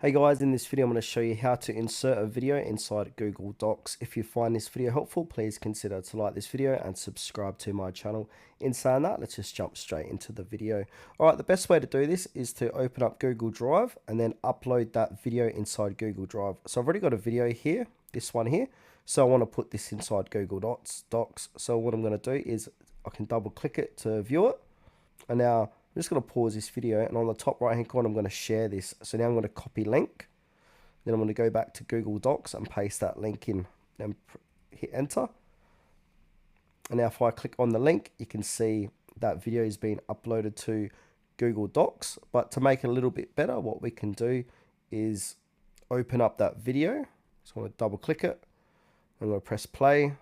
Hey guys, in this video I'm going to show you how to insert a video inside Google Docs. If you find this video helpful, please consider to like this video and subscribe to my channel. In saying that, let's just jump straight into the video. Alright, the best way to do this is to open up Google Drive and then upload that video inside Google Drive. So I've already got a video here, this one here. So I want to put this inside Google Docs. So what I'm going to do is I can double click it to view it. And now I'm just going to pause this video, and on the top right hand corner I'm going to share this. So now I'm going to copy link, then I'm going to go back to Google Docs and paste that link in and hit enter. And now if I click on the link, you can see that video is being uploaded to Google Docs. But to make it a little bit better, what we can do is open up that video. So I'm going to double click it, I'm going to press play.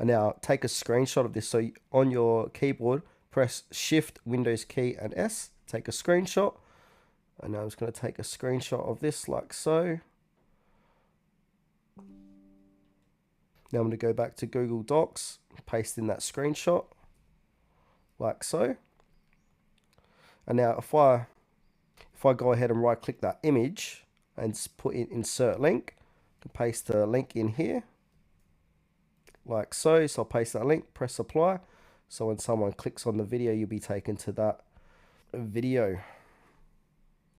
And now take a screenshot of this. So on your keyboard, press Shift, Windows key and S, take a screenshot. And now I'm just going to take a screenshot of this like so. Now I'm going to go back to Google Docs, paste in that screenshot like so. And now if I go ahead and right click that image and put in insert link, I can paste the link in here like so. So I'll paste that link, press apply. So when someone clicks on the video, you'll be taken to that video.